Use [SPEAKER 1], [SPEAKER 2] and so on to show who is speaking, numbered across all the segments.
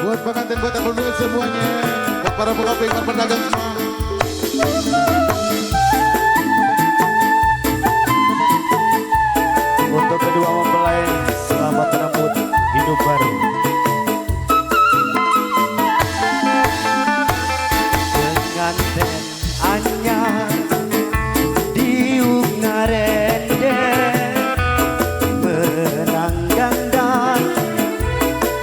[SPEAKER 1] Buat pengantin, buat penduduk semuanya, buat para pengopi dan pedagang semua.
[SPEAKER 2] Untuk kedua mempelai, selamat menyambut hidup baru. Pengantin anyar diuk ngarende menanggang dan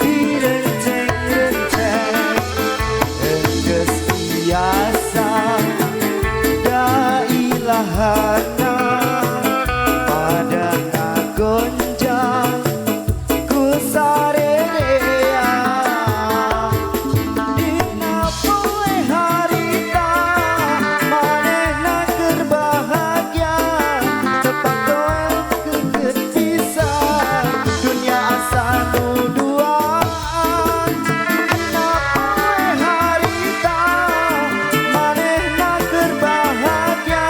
[SPEAKER 2] direnceng-renceng enggeus biasa da ilahana pada ngagonjang ku sarerea dina poe harita manehna keur bahagia cepat doel keukeuh pisan dunia asa nu duaan dina poe harita manehna keur bahagia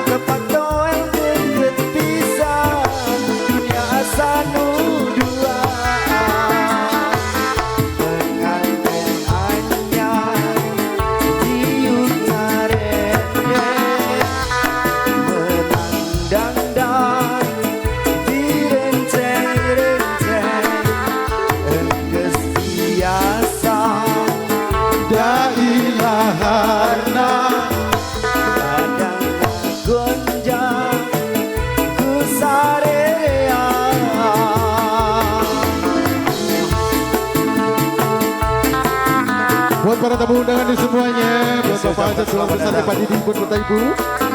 [SPEAKER 2] cepat doel keukeuh pisan dunia asa nu duaan pengantin anyar diuk ngarende menang dangdang direnceng-renceng enggeus biasa
[SPEAKER 1] Da ilaharna
[SPEAKER 2] kadang gonjang ku sarerea.
[SPEAKER 1] buat para tamu undangan di semuanya, buat bapak aja selalu bersama Pak Didi, buat bapak ibu,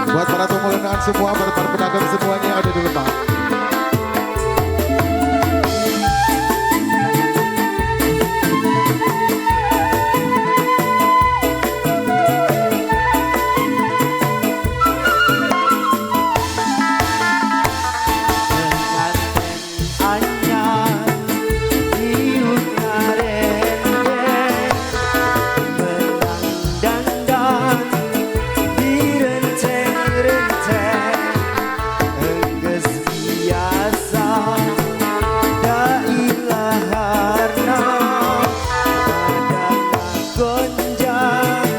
[SPEAKER 1] buat para tamu undangan semua, buat para pedagang semuanya yang ada di depan.
[SPEAKER 2] Pengantin anyar diuk ngarende menang dandan direnceng-renceng enggeus biasa da ilaharna pada ngagonjang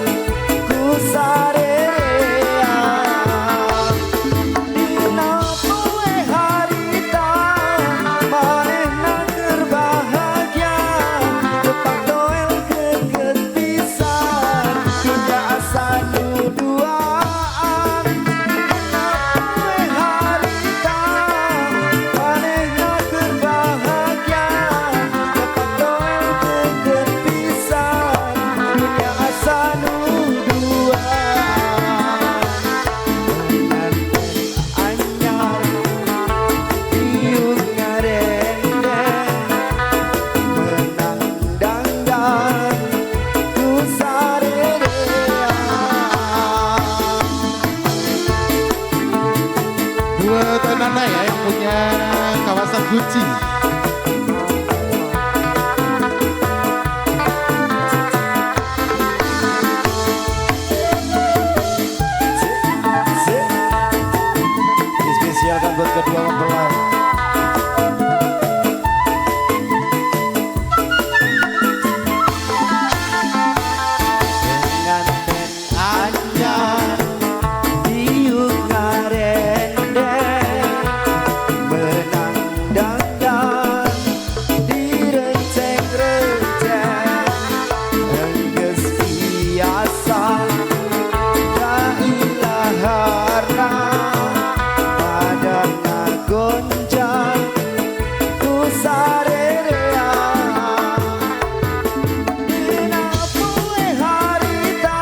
[SPEAKER 2] ku sarerea dina poe harita manehna keur bahagia cepat doel keukeuh pisan dunia asa nu duaan dina poe harita manehna keur bahagia cepat doel keukeuh pisan dunia asa nu duaan pengantin anyar diuk ngarende menang dangdang ku sarerea.
[SPEAKER 1] Buat Nana ya yang punya kawasan Gucci.
[SPEAKER 2] Dispesialkan buat kedua mempelai. Pengantin anyar diuk ngarende menang dangdang direnceng-renceng enggeus biasa da ilaharna pada ngagonjang ku sarerea dina poe harita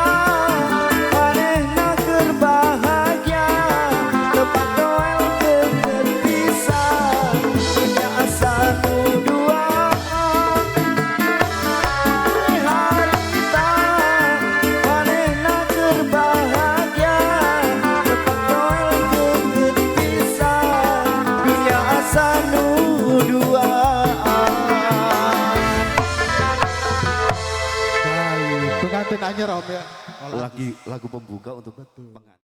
[SPEAKER 2] manehna keur bahagia cepat doel keukeuh pisan dunia asa nu duaan poe harita manehna keur bahagia cepat doel keukeuh pisan dunia asa nu duaan.
[SPEAKER 1] Pengantin anyar om ya.
[SPEAKER 2] Lagu pembuka untuk pengantin.